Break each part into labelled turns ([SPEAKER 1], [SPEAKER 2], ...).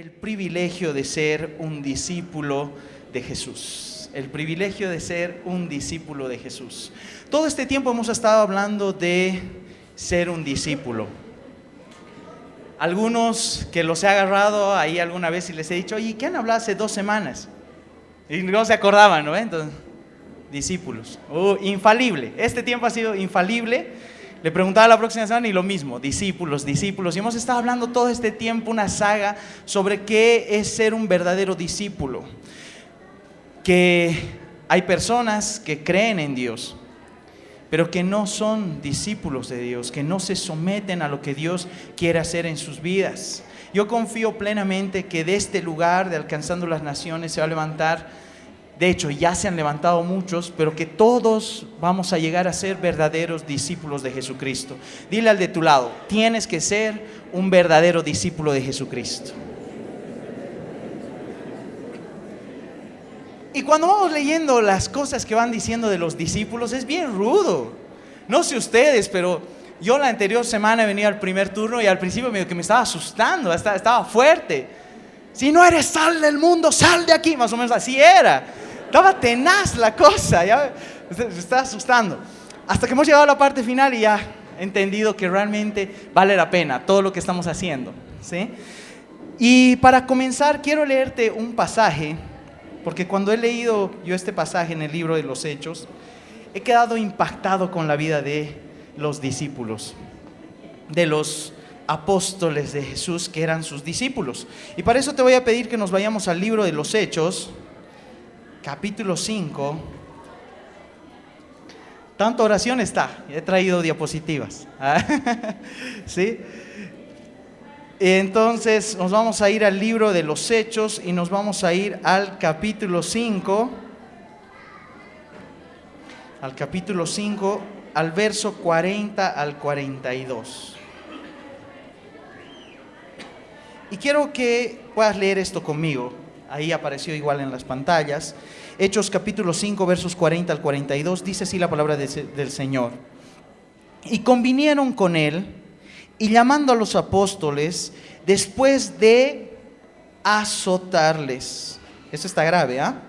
[SPEAKER 1] El privilegio de ser un discípulo de Jesús. El privilegio de ser un discípulo de Jesús. Todo este tiempo hemos estado hablando de ser un discípulo. Algunos que los he agarrado ahí alguna vez y les he dicho, oye, ¿qué han hablado hace 2 semanas? Y no se acordaban, ¿no? Entonces, discípulos. Infalible. Este tiempo ha sido infalible. Le preguntaba la próxima semana y lo mismo, discípulos. Y hemos estado hablando todo este tiempo, una saga sobre qué es ser un verdadero discípulo. Que hay personas que creen en Dios, pero que no son discípulos de Dios, que no se someten a lo que Dios quiere hacer en sus vidas. Yo confío plenamente que de este lugar de Alcanzando las Naciones se va a levantar. De hecho, ya se han levantado muchos, pero que todos vamos a llegar a ser verdaderos discípulos de Jesucristo. Dile al de tu lado, tienes que ser un verdadero discípulo de Jesucristo. Y cuando vamos leyendo las cosas que van diciendo de los discípulos, es bien rudo. No sé ustedes, pero yo la anterior semana venía al primer turno y al principio medio que me estaba asustando, estaba fuerte. Si no eres sal del mundo, sal de aquí, más o menos así era. Estaba tenaz la cosa, ya me estaba asustando. Hasta que hemos llegado a la parte final y ya he entendido que realmente vale la pena todo lo que estamos haciendo, ¿sí? Y para comenzar quiero leerte un pasaje, porque cuando he leído yo este pasaje en el libro de los Hechos, he quedado impactado con la vida de los discípulos, de los apóstoles de Jesús que eran sus discípulos. Y para eso te voy a pedir que nos vayamos al libro de los Hechos, capítulo 5. Tanta oración está, he traído diapositivas. ¿Sí? Entonces nos vamos a ir al libro de los Hechos y nos vamos a ir al capítulo 5. Al capítulo 5, al verso 40 al 42. Y quiero que puedas leer esto conmigo. Ahí apareció igual en las pantallas. Hechos capítulo 5, versos 40 al 42. Dice así la palabra del Señor. Y convinieron con él, y llamando a los apóstoles, después de azotarles. Eso está grave, ¿ah?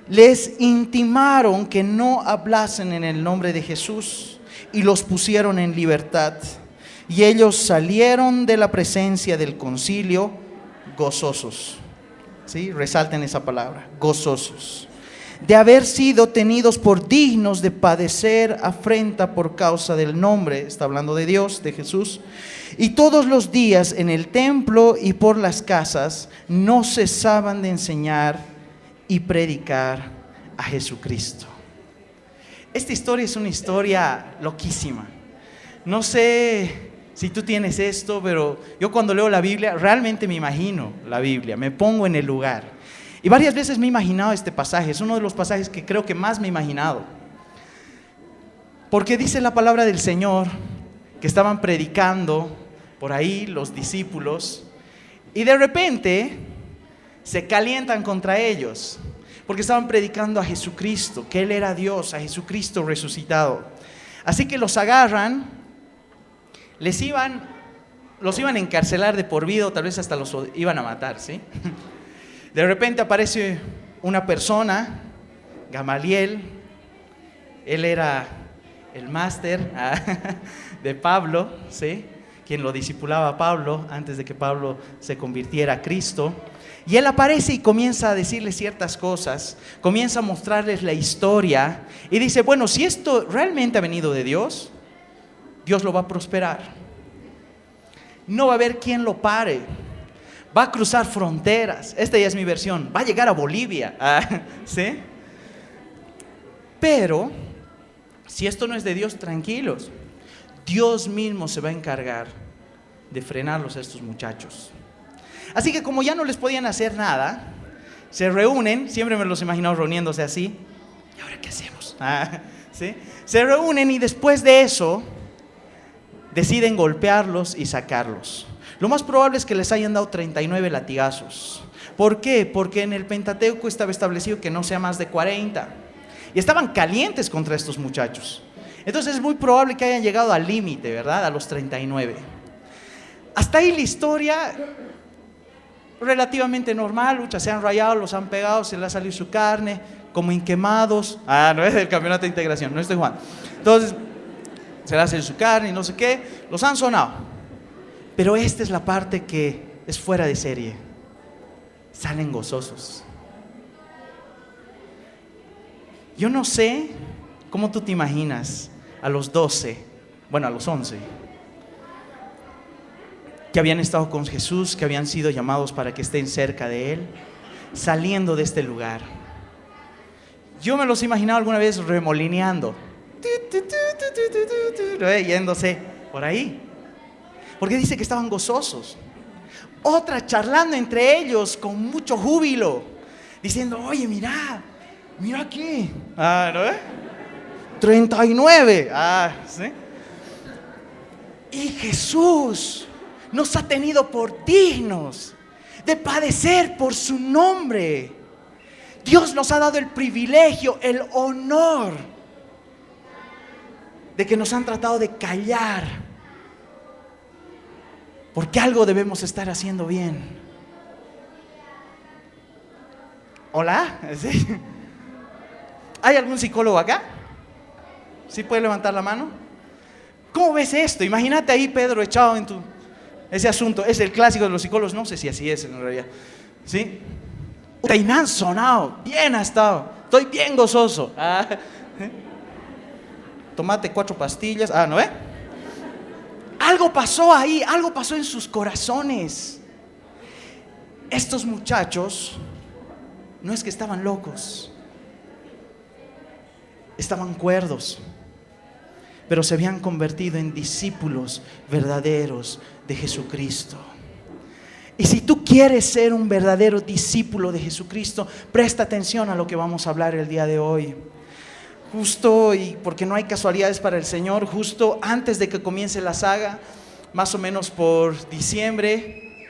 [SPEAKER 1] Les intimaron que no hablasen en el nombre de Jesús, y los pusieron en libertad. Y ellos salieron de la presencia del concilio gozosos. ¿Sí? Resalten esa palabra, gozosos, de haber sido tenidos por dignos de padecer afrenta por causa del nombre, está hablando de Dios, de Jesús, y todos los días en el templo y por las casas no cesaban de enseñar y predicar a Jesucristo. Esta historia es una historia loquísima. No sé si tú tienes esto, pero yo cuando leo la Biblia, realmente me imagino la Biblia, me pongo en el lugar. Y varias veces me he imaginado este pasaje, es uno de los pasajes que creo que más me he imaginado. Porque dice la palabra del Señor que estaban predicando por ahí los discípulos y de repente se calientan contra ellos, porque estaban predicando a Jesucristo, que Él era Dios, a Jesucristo resucitado. Así que los agarran. Los iban a encarcelar de por vida o tal vez hasta los iban a matar, ¿sí? De repente aparece una persona, Gamaliel. Él era el máster de Pablo, ¿sí? Quien lo discipulaba a Pablo antes de que Pablo se convirtiera a Cristo. Y él aparece y comienza a decirles ciertas cosas, comienza a mostrarles la historia y dice, bueno, si esto realmente ha venido de Dios, Dios lo va a prosperar. No va a haber quien lo pare. Va a cruzar fronteras. Esta ya es mi versión. Va a llegar a Bolivia. ¿Sí? Pero, si esto no es de Dios, tranquilos. Dios mismo se va a encargar de frenarlos a estos muchachos. Así que como ya no les podían hacer nada, se reúnen. Siempre me los he imaginado reuniéndose así. ¿Y ahora qué hacemos? ¿Sí? Se reúnen y después de eso deciden golpearlos y sacarlos. Lo más probable es que les hayan dado 39 latigazos. ¿Por qué? Porque en el Pentateuco estaba establecido que no sea más de 40. Y estaban calientes contra estos muchachos. Entonces es muy probable que hayan llegado al límite, ¿verdad? A los 39. Hasta ahí la historia relativamente normal, lucha, se han rayado, los han pegado, se les ha salido su carne, como inquemados. No es del campeonato de integración, no estoy jugando. Entonces, se les hace su carne y no sé qué, los han sonado. Pero esta es la parte que es fuera de serie. Salen gozosos. Yo no sé cómo tú te imaginas a los 12, bueno, a los 11, que habían estado con Jesús, que habían sido llamados para que estén cerca de Él, saliendo de este lugar. Yo me los he imaginado alguna vez remolineando, yéndose por ahí, porque dice que estaban gozosos. Otra charlando entre ellos con mucho júbilo, diciendo, oye, mira aquí, ¿no? 39, ¿sí? Y Jesús nos ha tenido por dignos de padecer por su nombre. Dios nos ha dado el privilegio, el honor de que nos han tratado de callar, porque algo debemos estar haciendo bien. ¿Hola? ¿Sí? ¿Hay algún psicólogo acá? ¿Sí puede levantar la mano? ¿Cómo ves esto? Imagínate ahí, Pedro, echado en ese asunto. Es el clásico de los psicólogos, no sé si así es en realidad. ¿Sí? Y me han sonado, bien ha estado, estoy bien gozoso. Tomate 4 pastillas, ¿no ve? Algo pasó ahí, algo pasó en sus corazones. Estos muchachos no es que estaban locos, estaban cuerdos, pero se habían convertido en discípulos verdaderos de Jesucristo. Y si tú quieres ser un verdadero discípulo de Jesucristo, presta atención a lo que vamos a hablar el día de hoy. Justo, y porque no hay casualidades para el Señor, justo antes de que comience la saga, más o menos por diciembre,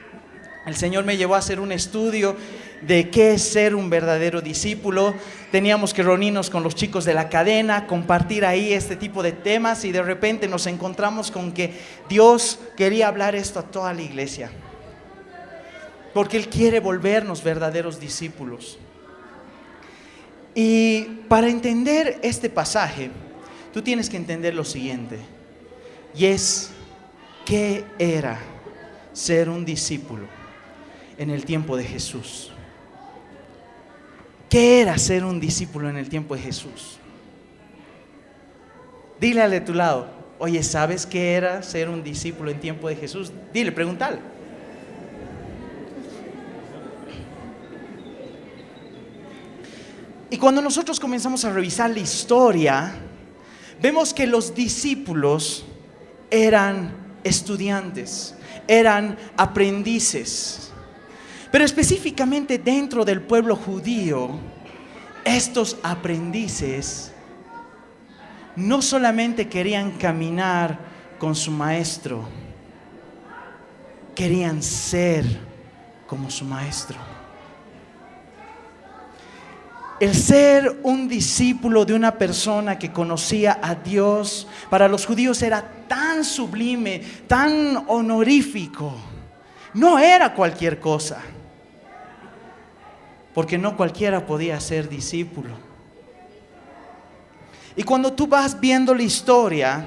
[SPEAKER 1] el Señor me llevó a hacer un estudio de qué es ser un verdadero discípulo. Teníamos que reunirnos con los chicos de la cadena, compartir ahí este tipo de temas, y de repente nos encontramos con que Dios quería hablar esto a toda la iglesia, porque Él quiere volvernos verdaderos discípulos. Y para entender este pasaje, tú tienes que entender lo siguiente, y es: ¿qué era ser un discípulo en el tiempo de Jesús? ¿Qué era ser un discípulo en el tiempo de Jesús? Dile al de tu lado, oye, ¿sabes qué era ser un discípulo en tiempo de Jesús? Dile, pregúntale. Y cuando nosotros comenzamos a revisar la historia, vemos que los discípulos eran estudiantes, eran aprendices. Pero específicamente dentro del pueblo judío, estos aprendices no solamente querían caminar con su maestro, querían ser como su maestro. El ser un discípulo de una persona que conocía a Dios, para los judíos era tan sublime, tan honorífico. No era cualquier cosa, porque no cualquiera podía ser discípulo. Y cuando tú vas viendo la historia,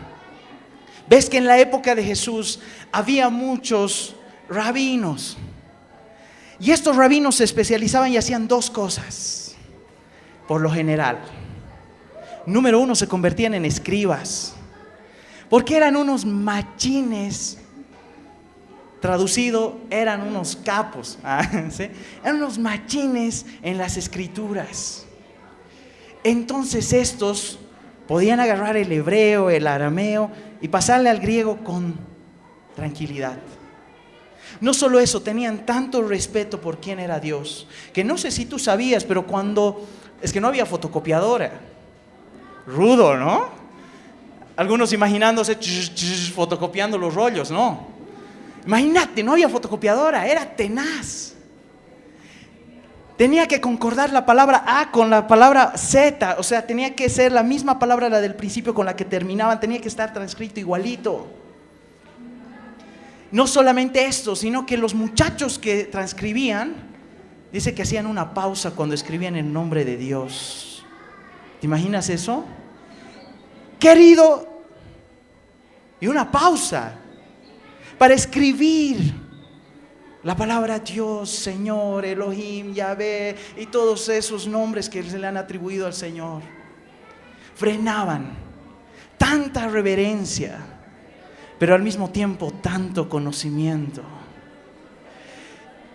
[SPEAKER 1] ves que en la época de Jesús había muchos rabinos. Y estos rabinos se especializaban y hacían 2 cosas. Por lo general, número 1, se convertían en escribas, porque eran unos machines. Traducido, eran unos capos, ¿sí? Eran unos machines en las escrituras. Entonces estos podían agarrar el hebreo, el arameo y pasarle al griego con tranquilidad. No solo eso, tenían tanto respeto por quién era Dios, que no sé si tú sabías, pero es que no había fotocopiadora. Rudo, ¿no? Algunos imaginándose fotocopiando los rollos, no. Imagínate, no había fotocopiadora, era tenaz. Tenía que concordar la palabra A con la palabra Z, o sea, tenía que ser la misma palabra, la del principio, con la que terminaban, tenía que estar transcrito igualito. No solamente esto, sino que los muchachos que transcribían, dice que hacían una pausa cuando escribían el nombre de Dios. ¿Te imaginas eso? Querido, y una pausa para escribir la palabra Dios, Señor, Elohim, Yahvé y todos esos nombres que se le han atribuido al Señor. Frenaban, tanta reverencia, pero al mismo tiempo tanto conocimiento.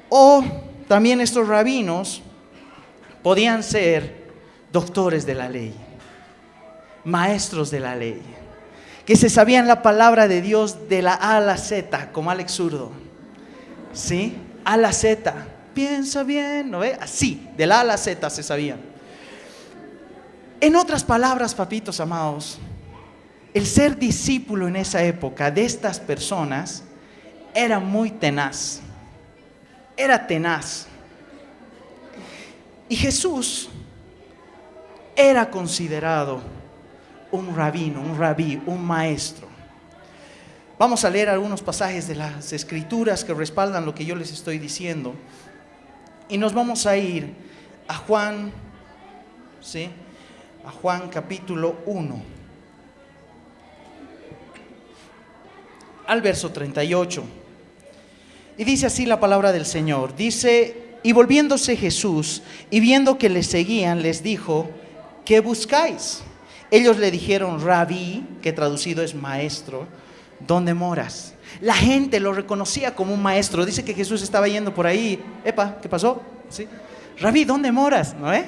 [SPEAKER 1] O también estos rabinos podían ser doctores de la ley, maestros de la ley, que se sabían la palabra de Dios de la A a la Z, como Alex Zurdo. ¿Sí? A la Z. Piensa bien, ¿no ve? Así, de la A a la Z se sabían. En otras palabras, papitos amados, el ser discípulo en esa época de estas personas era muy tenaz. Era tenaz. Y Jesús era considerado un rabino, un rabí, un maestro. Vamos a leer algunos pasajes de las Escrituras que respaldan lo que yo les estoy diciendo. Y nos vamos a ir a Juan, ¿sí? A Juan capítulo 1, al verso 38. Y dice así la palabra del Señor. Dice: y volviéndose Jesús y viendo que le seguían, les dijo: ¿qué buscáis? Ellos le dijeron: Rabí, que traducido es maestro, ¿dónde moras? La gente lo reconocía como un maestro. Dice que Jesús estaba yendo por ahí. Epa, ¿qué pasó? ¿Sí? Rabí, ¿dónde moras? ¿No ve?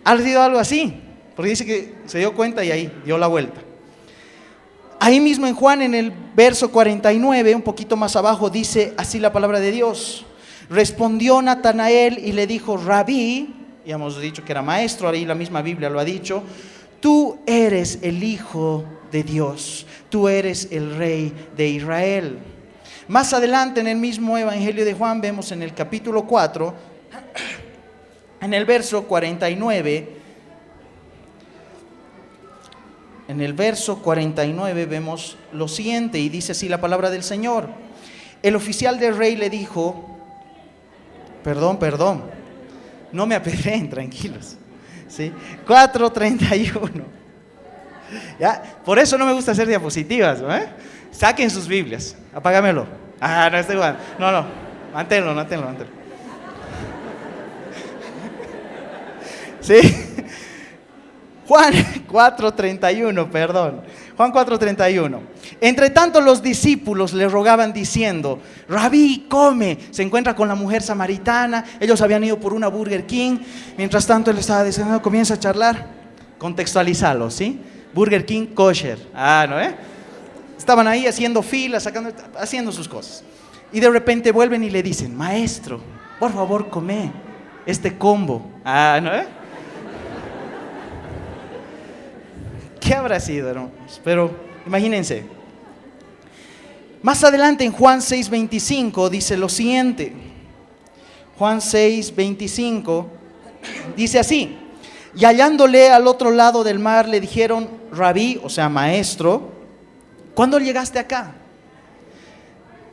[SPEAKER 1] Ha sido algo así, porque dice que se dio cuenta y ahí dio la vuelta. Ahí mismo en Juan, en el verso 49, un poquito más abajo, dice así la palabra de Dios: respondió Natanael y le dijo: Rabí, ya hemos dicho que era maestro, ahí la misma Biblia lo ha dicho, tú eres el Hijo de Dios, tú eres el Rey de Israel. Más adelante en el mismo Evangelio de Juan vemos en el capítulo 4, en el verso 49, en el verso 49 vemos lo siguiente, y dice así la palabra del Señor: el oficial del rey le dijo, perdón, no me apedreen, tranquilos, ¿sí? 4:31. ¿Ya? Por eso no me gusta hacer diapositivas, ¿no? Saquen sus Biblias, apágamelo. No estoy igual. No, manténlo. ¿Sí? Juan 4:31, perdón. Juan 4:31. Entre tanto los discípulos le rogaban diciendo: Rabí, come. Se encuentra con la mujer samaritana. Ellos habían ido por una Burger King. Mientras tanto él estaba diciendo, comienza a charlar. Contextualizarlo, ¿sí? Burger King kosher. ¿No? Estaban ahí haciendo filas, haciendo sus cosas. Y de repente vuelven y le dicen: maestro, por favor, come este combo. ¿No? ¿Qué habrá sido, hermanos? Pero imagínense. Más adelante en Juan 6:25 dice lo siguiente. Juan 6:25 dice así: y hallándole al otro lado del mar le dijeron: Rabí, o sea maestro, ¿cuándo llegaste acá?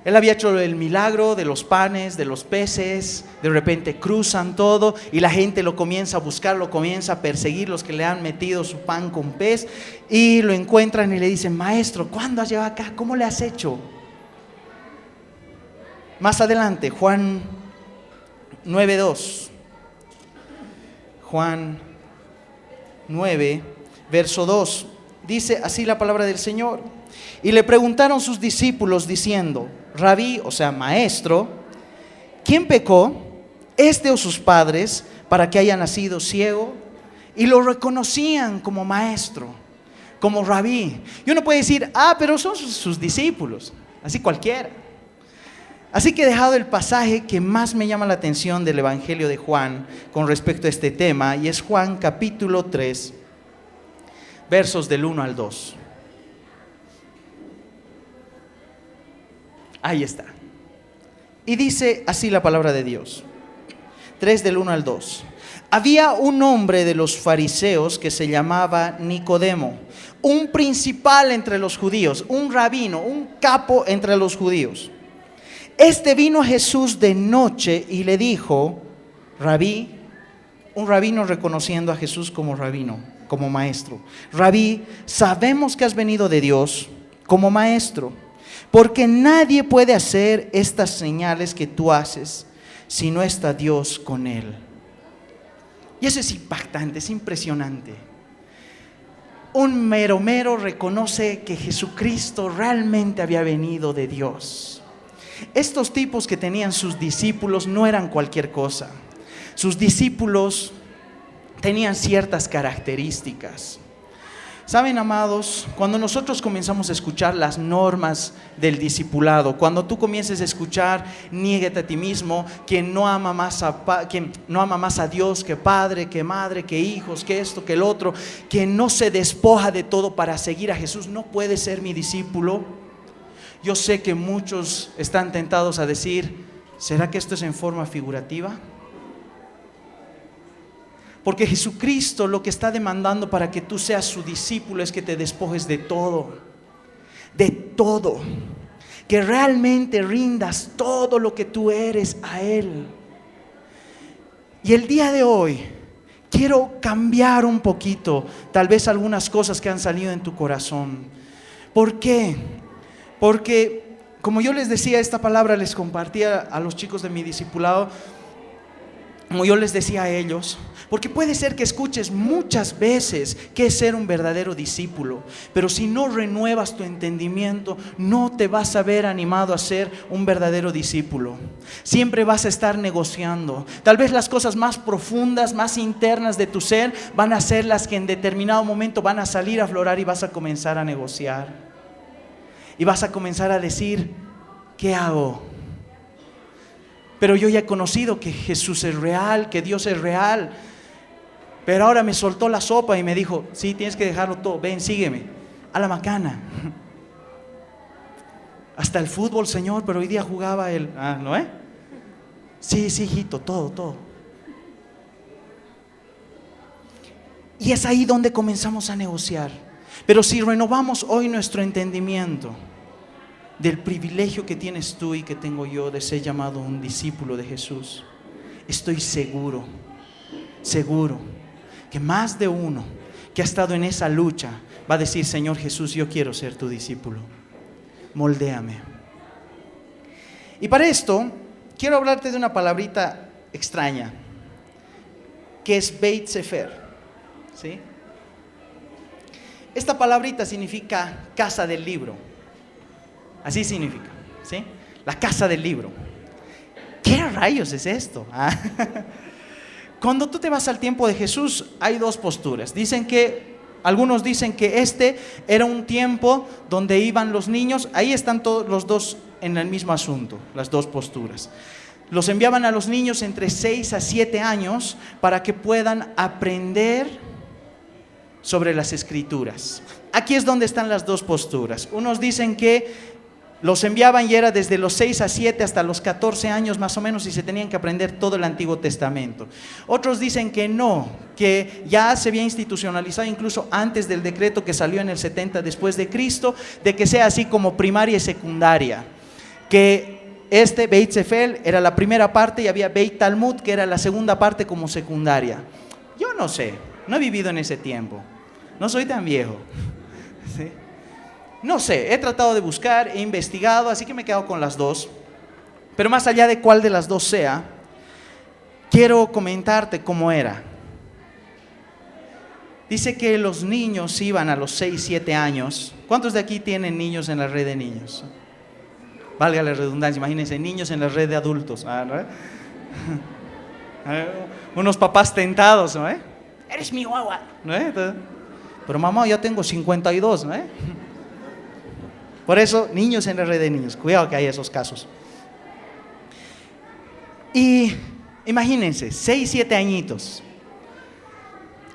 [SPEAKER 1] Él había hecho el milagro de los panes, de los peces. De repente cruzan todo y la gente lo comienza a buscar, lo comienza a perseguir, los que le han metido su pan con pez, y lo encuentran y le dicen: maestro, ¿cuándo has llegado acá? ¿Cómo le has hecho? Más adelante, Juan 9:2. Juan 9, verso 2. Dice así la palabra del Señor: y le preguntaron sus discípulos diciendo: Rabí, o sea maestro, ¿quién pecó, este o sus padres, para que haya nacido ciego? Y lo reconocían como maestro, como rabí. Y uno puede decir: pero son sus discípulos, así cualquiera. Así que he dejado el pasaje que más me llama la atención del Evangelio de Juan con respecto a este tema, y es Juan capítulo 3, versos del 1 al 2. Ahí está. Y dice así la palabra de Dios. 3 del 1 al 2. Había un hombre de los fariseos que se llamaba Nicodemo, un principal entre los judíos, un rabino, un capo entre los judíos. Este vino a Jesús de noche y le dijo, Rabí, un rabino reconociendo a Jesús como rabino, como maestro. Rabí, sabemos que has venido de Dios como maestro, porque nadie puede hacer estas señales que tú haces si no está Dios con él. Y eso es impactante, es impresionante. Un mero reconoce que Jesucristo realmente había venido de Dios. Estos tipos que tenían sus discípulos no eran cualquier cosa. Sus discípulos tenían ciertas características. Saben, amados, cuando nosotros comenzamos a escuchar las normas del discipulado, cuando tú comiences a escuchar, niégate a ti mismo, quien no ama más a Dios que padre, que madre, que hijos, que esto, que el otro, quien no se despoja de todo para seguir a Jesús, no puede ser mi discípulo. Yo sé que muchos están tentados a decir, ¿será que esto es en forma figurativa? Porque Jesucristo lo que está demandando para que tú seas su discípulo es que te despojes de todo, que realmente rindas todo lo que tú eres a Él. Y el día de hoy quiero cambiar un poquito, tal vez algunas cosas que han salido en tu corazón. ¿Por qué? Porque, como yo les decía, esta palabra les compartía a los chicos de mi discipulado, como yo les decía a ellos, porque puede ser que escuches muchas veces qué es ser un verdadero discípulo, pero si no renuevas tu entendimiento, no te vas a ver animado a ser un verdadero discípulo. Siempre vas a estar negociando. Tal vez las cosas más profundas, más internas de tu ser van a ser las que en determinado momento van a salir a aflorar y vas a comenzar a negociar. Y vas a comenzar a decir, ¿qué hago? Pero yo ya he conocido que Jesús es real, que Dios es real. Pero ahora me soltó la sopa y me dijo, sí, tienes que dejarlo todo, ven, sígueme. A la macana. Hasta el fútbol, Señor, pero hoy día jugaba él. ¿No? Sí, hijito, todo. Y es ahí donde comenzamos a negociar. Pero si renovamos hoy nuestro entendimiento del privilegio que tienes tú y que tengo yo de ser llamado un discípulo de Jesús, estoy seguro que más de uno que ha estado en esa lucha va a decir, Señor Jesús, yo quiero ser tu discípulo, moldéame. Y para esto quiero hablarte de una palabrita extraña que es Beit Sefer, ¿sí? Esta palabrita significa casa del libro. Así significa, ¿sí? La casa del libro. ¿Qué rayos es esto? Cuando tú te vas al tiempo de Jesús, hay dos posturas. Algunos dicen que este era un tiempo donde iban los niños. Ahí están todos los dos en el mismo asunto, las dos posturas. Los enviaban a los niños entre 6 a 7 años para que puedan aprender sobre las Escrituras. Aquí es donde están las dos posturas. Unos dicen que los enviaban y era desde los 6 a 7 hasta los 14 años más o menos y se tenían que aprender todo el Antiguo Testamento. Otros dicen que no, que ya se había institucionalizado incluso antes del decreto que salió en el 70 después de Cristo, de que sea así como primaria y secundaria. Que Beit Sefer era la primera parte y había Beit Talmud que era la segunda parte como secundaria. Yo no sé, no he vivido en ese tiempo, no soy tan viejo, ¿sí? No sé, he tratado de buscar, he investigado, así que me he quedado con las dos. Pero más allá de cuál de las dos sea, quiero comentarte cómo era. Dice que los niños iban a los 6, 7 años. ¿Cuántos de aquí tienen niños en la red de niños? Valga la redundancia, imagínense, niños en la red de adultos. ¿No? Unos papás tentados, ¿no? Eres mi guagua, ¿no? Pero mamá, yo tengo 52, ¿no? Por eso, niños en la red de niños, cuidado que hay esos casos. Y imagínense, 6, 7 añitos.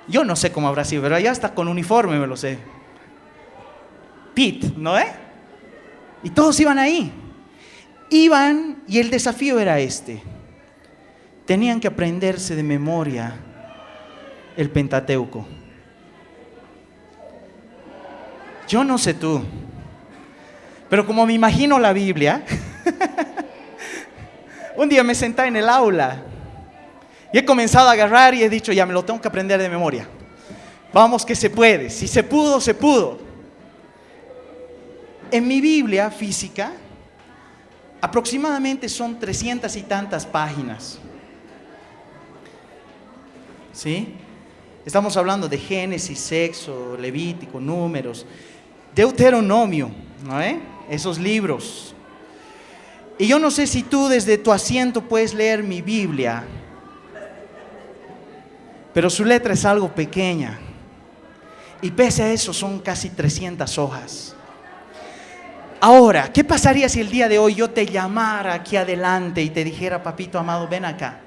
[SPEAKER 1] Yo no sé cómo habrá sido, pero ya hasta con uniforme me lo sé. Pit, ¿no? Y todos iban ahí. Iban y el desafío era este. Tenían que aprenderse de memoria el Pentateuco. Yo no sé tú, pero como me imagino la Biblia, un día me senté en el aula y he comenzado a agarrar y he dicho, ya me lo tengo que aprender de memoria. Vamos que se puede, si se pudo, se pudo. En mi Biblia física, aproximadamente son 300 y tantas páginas. ¿Sí? Estamos hablando de Génesis, Sexo, Levítico, Números, Deuteronomio, ¿no? Esos libros. Y yo no sé si tú desde tu asiento puedes leer mi Biblia, pero su letra es algo pequeña. Y pese a eso son casi 300 hojas. Ahora, ¿qué pasaría si el día de hoy yo te llamara aquí adelante y te dijera, papito amado, ven acá?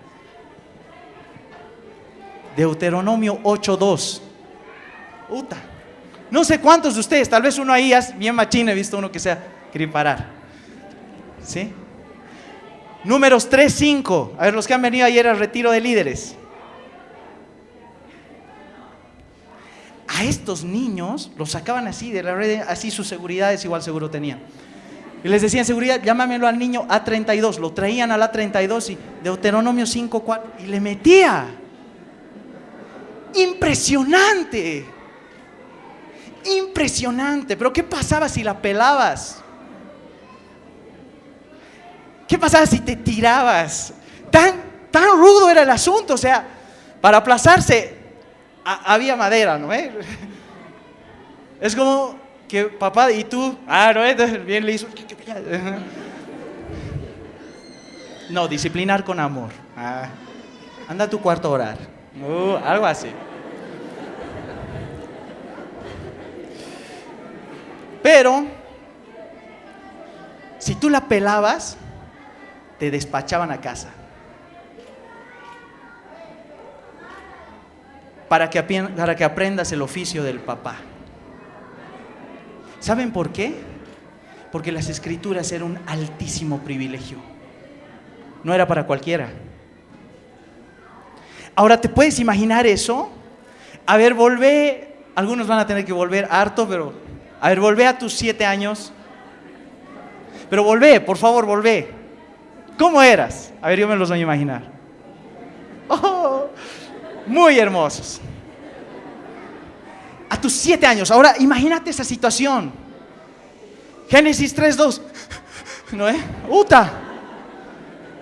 [SPEAKER 1] Deuteronomio 8:2. No sé cuántos de ustedes, tal vez uno ahí es bien machín, he visto uno que se ha querido parar. ¿Sí? Números 3:5. A ver, los que han venido ayer al retiro de líderes. A estos niños los sacaban así de la red, así sus seguridades igual seguro tenían. Y les decían, seguridad, llámamelo al niño A32. Lo traían al A32 y Deuteronomio 5:4 y le metía. Impresionante. Impresionante. Pero ¿qué pasaba si la pelabas? ¿Qué pasaba si te tirabas? Tan rudo era el asunto. O sea, para aplazarse había madera, ¿no? Es como que papá y tú, ¿no? Bien liso. No, disciplinar con amor. Anda a tu cuarto a orar. Algo así. Pero si tú la pelabas, te despachaban a casa. Para que aprendas el oficio del papá. ¿Saben por qué? Porque las escrituras eran un altísimo privilegio. No era para cualquiera. Ahora, ¿te puedes imaginar eso? A ver, algunos van a tener que volver harto, pero a ver, volvé a tus 7 años. Pero por favor, volvé. ¿Cómo eras? A ver, yo me los voy a imaginar. Muy hermosos. A tus 7 años. Ahora, imagínate esa situación. Génesis 3:2. ¿No?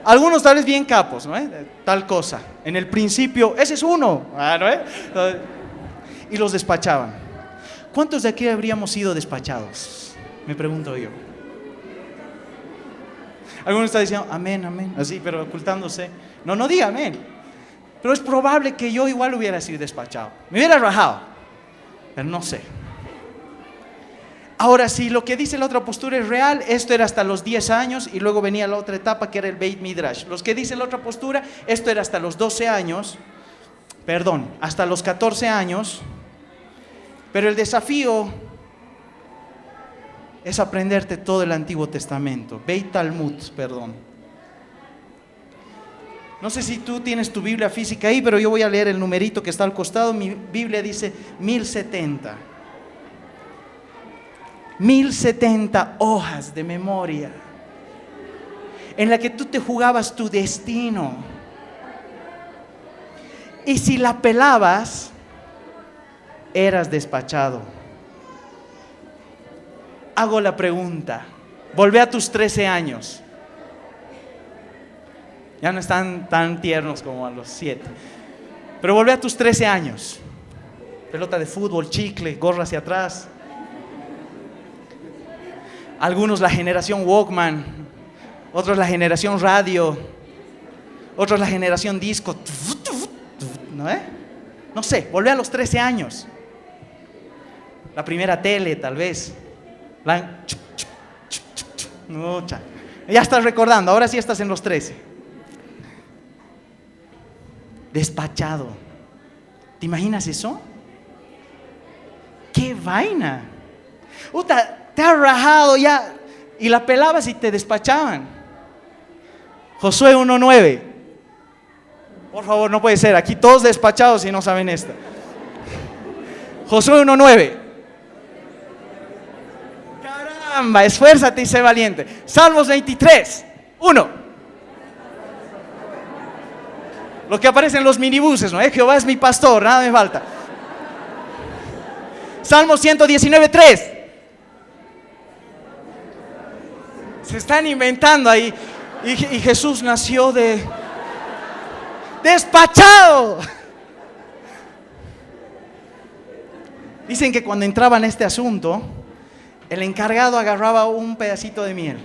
[SPEAKER 1] Algunos tal vez bien capos, ¿no? Tal cosa. En el principio, ese es uno. ¿No? Y los despachaban. ¿Cuántos de aquí habríamos sido despachados? Me pregunto yo. Algunos están diciendo, amén, amén. Así, pero ocultándose. No diga amén. Pero es probable que yo igual hubiera sido despachado. Me hubiera rajado. Pero no sé. Ahora, si lo que dice la otra postura es real, esto era hasta los 10 años y luego venía la otra etapa que era el Beit Midrash. Los que dice la otra postura, esto era hasta los 12 años, hasta los 14 años. Pero el desafío es aprenderte todo el Antiguo Testamento. Beit Talmud, No sé si tú tienes tu Biblia física ahí, pero yo voy a leer el numerito que está al costado. Mi Biblia dice 1070. 1070 hojas de memoria en la que tú te jugabas tu destino. Y si la pelabas, eras despachado. Hago la pregunta. Volvé a tus 13 años. Ya no están tan tiernos como a los 7. Pero volvé a tus 13 años. Pelota de fútbol, chicle, gorra hacia atrás. Algunos la generación Walkman, otros la generación radio, otros la generación disco. ¿No? No sé, volví a los 13 años. La primera tele, tal vez. Ya estás recordando, ahora sí estás en los 13. Despachado. ¿Te imaginas eso? ¡Qué vaina! Te has rajado ya y la pelabas y te despachaban. Josué 1:9. Por favor, no puede ser. Aquí todos despachados y no saben esta. Josué 1:9. Caramba, esfuérzate y sé valiente. Salmos 23, 1. Lo que aparece en los minibuses, ¿no? Jehová es mi pastor, nada me falta. Salmo 119, 3. Se están inventando ahí. Y Jesús nació despachado. Dicen que cuando entraba en este asunto, el encargado agarraba un pedacito de miel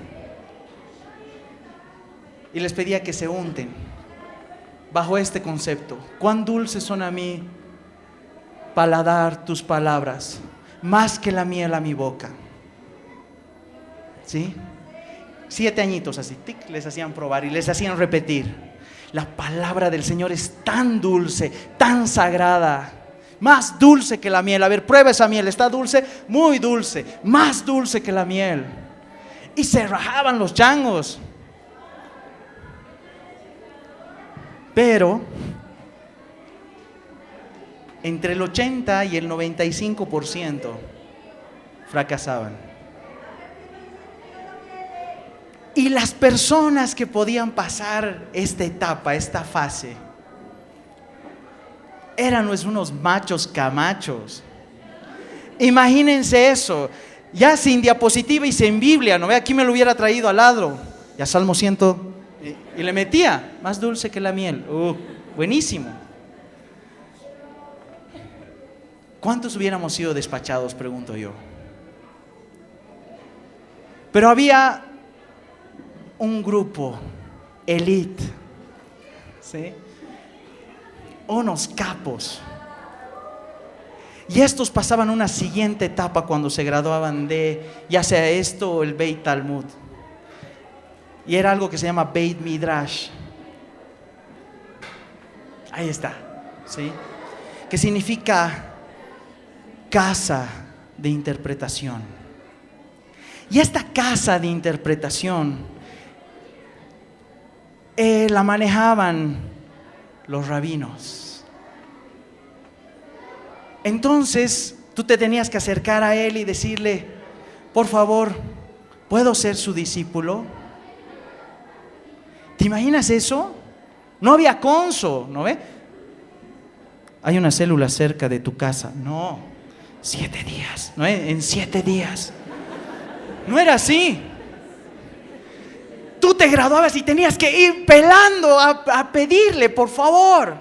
[SPEAKER 1] y les pedía que se unten bajo este concepto: cuán dulces son a mi paladar tus palabras, más que la miel a mi boca. ¿Sí? 7 añitos así, tic, les hacían probar y les hacían repetir: la palabra del Señor es tan dulce, tan sagrada, más dulce que la miel. A ver, prueba esa miel, está dulce, muy dulce, más dulce que la miel. Y se rajaban los changos. Pero entre el 80 y el 95% fracasaban. Y las personas que podían pasar esta etapa, esta fase, eran unos machos camachos. Imagínense eso, ya sin diapositiva y sin Biblia, ¿no ve? Aquí me lo hubiera traído al lado. Ya Salmo 100, y le metía: más dulce que la miel. Buenísimo. ¿Cuántos hubiéramos sido despachados? Pregunto yo. Pero había un grupo elite, ¿sí? Unos capos. Y estos pasaban una siguiente etapa cuando se graduaban de, ya sea esto o el Beit Talmud. Y era algo que se llama Beit Midrash. Ahí está, ¿sí? Que significa casa de interpretación. Y esta casa de interpretación la manejaban los rabinos. Entonces tú te tenías que acercar a él y decirle: por favor, ¿puedo ser su discípulo? ¿Te imaginas eso? No había conso, ¿no ve? Hay una célula cerca de tu casa. No, 7 días, ¿no? En 7 días. No era así. Tú te graduabas y tenías que ir pelando a pedirle, por favor.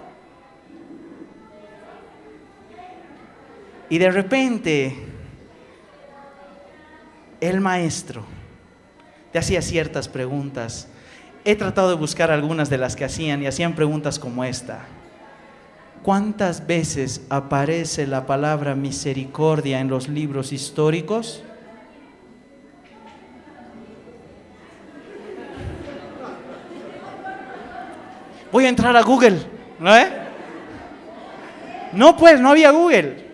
[SPEAKER 1] Y de repente, el maestro te hacía ciertas preguntas. He tratado de buscar algunas de las que hacían, y hacían preguntas como esta: ¿cuántas veces aparece la palabra misericordia en los libros históricos? Voy a entrar a Google, ¿no? No, pues, no había Google.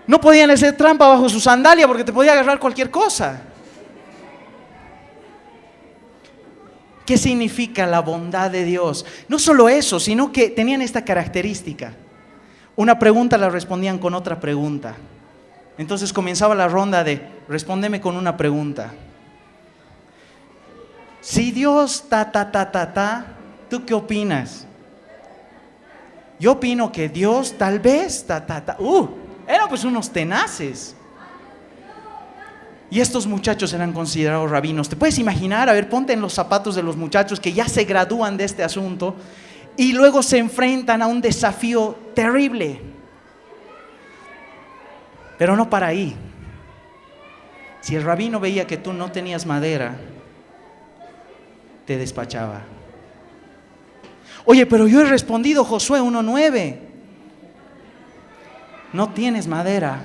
[SPEAKER 1] No podían hacer trampa bajo su sandalia porque te podía agarrar cualquier cosa. ¿Qué significa la bondad de Dios? No solo eso, sino que tenían esta característica: una pregunta la respondían con otra pregunta. Entonces comenzaba la ronda de: respóndeme con una pregunta. Si Dios ¿tú qué opinas? Yo opino que Dios tal vez eran pues unos tenaces. Y estos muchachos eran considerados rabinos. ¿Te puedes imaginar? A ver, ponte en los zapatos de los muchachos que ya se gradúan de este asunto y luego se enfrentan a un desafío terrible. Pero no para ahí. Si el rabino veía que tú no tenías madera, te despachaba. Oye, pero yo he respondido Josué 1:9. No tienes madera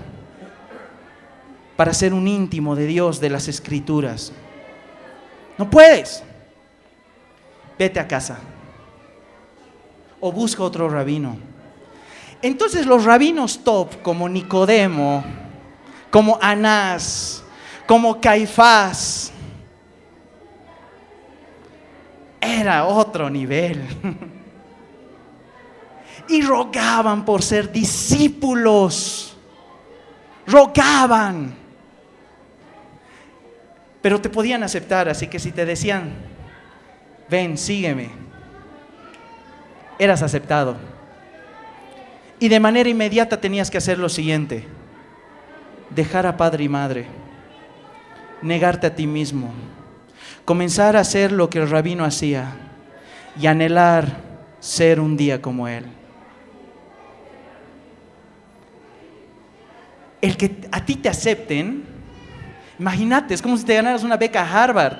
[SPEAKER 1] para ser un íntimo de Dios, de las Escrituras. No puedes. Vete a casa o busca otro rabino. Entonces los rabinos top, como Nicodemo, como Anás, como Caifás, era otro nivel. Y rogaban por ser discípulos. rogaban. Pero te podían aceptar, así que si te decían, ven, sígueme, eras aceptado. Y de manera inmediata tenías que hacer lo siguiente: dejar a padre y madre, negarte a ti mismo, comenzar a hacer lo que el rabino hacía y anhelar ser un día como él. El que a ti te acepten, imagínate, es como si te ganaras una beca a Harvard.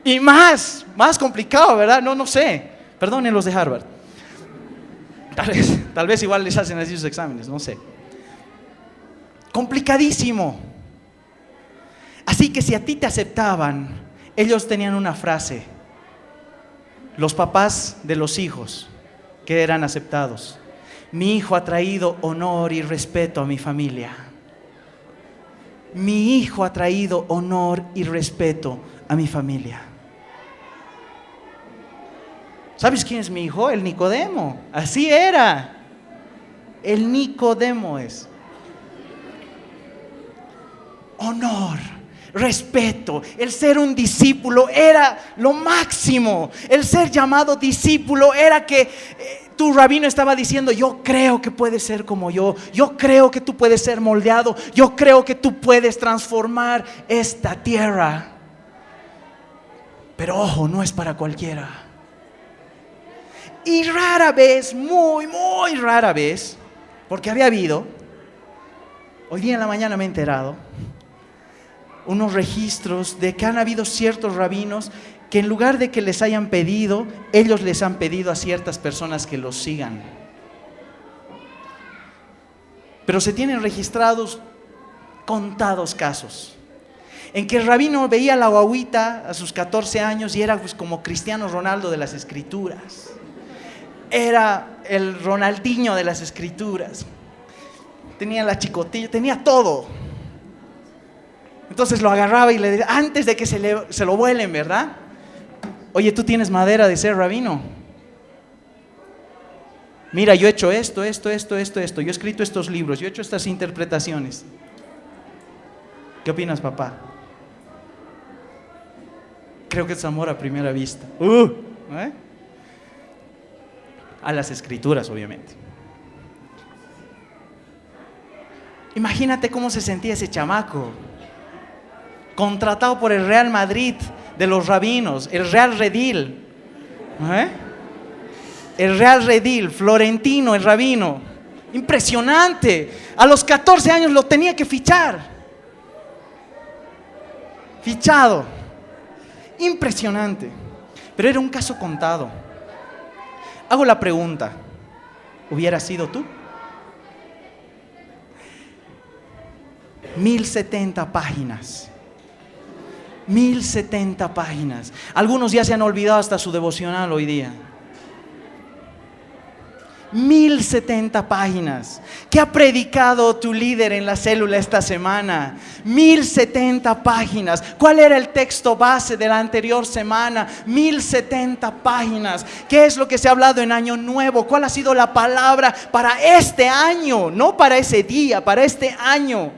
[SPEAKER 1] Y más complicado, ¿verdad? No sé, perdonen los de Harvard. Tal vez igual les hacen así sus exámenes, no sé. Complicadísimo. Así que si a ti te aceptaban, ellos tenían una frase. Los papás de los hijos que eran aceptados: mi hijo ha traído honor y respeto a mi familia. Mi hijo ha traído honor y respeto a mi familia. ¿Sabes quién es mi hijo? El Nicodemo. Así era. El Nicodemo es. Honor, respeto. El ser un discípulo era lo máximo. El ser llamado discípulo era que tu rabino estaba diciendo: yo creo que puedes ser como yo creo que tú puedes ser moldeado, yo creo que tú puedes transformar esta tierra. Pero ojo, no es para cualquiera. Y rara vez, muy rara vez, porque había habido, hoy día en la mañana me he enterado, unos registros de que han habido ciertos rabinos que en lugar de que les hayan pedido, ellos les han pedido a ciertas personas que los sigan. Pero se tienen registrados contados casos en que el rabino veía a la guagüita a sus 14 años y era pues como Cristiano Ronaldo de las Escrituras. Era el Ronaldinho de las Escrituras. Tenía la chicotilla, tenía todo. Entonces lo agarraba y le decía, antes de que se lo vuelen, ¿verdad? Oye, ¿tú tienes madera de ser rabino? Mira, yo he hecho esto. Yo he escrito estos libros, yo he hecho estas interpretaciones. ¿Qué opinas, papá? Creo que es amor a primera vista. A las Escrituras, obviamente. Imagínate cómo se sentía ese chamaco, contratado por el Real Madrid de los rabinos, el Real Redil. El Real Redil, Florentino, el rabino. Impresionante. A los 14 años lo tenía que fichar. Fichado. Impresionante. Pero era un caso contado. Hago la pregunta: ¿hubiera sido tú? 1070 páginas. 1070 páginas. Algunos ya se han olvidado hasta su devocional hoy día. 1070 páginas. ¿Qué ha predicado tu líder en la célula esta semana? 1070 páginas. ¿Cuál era el texto base de la anterior semana? 1070 páginas. ¿Qué es lo que se ha hablado en Año Nuevo? ¿Cuál ha sido la palabra para este año? No para ese día, para este año.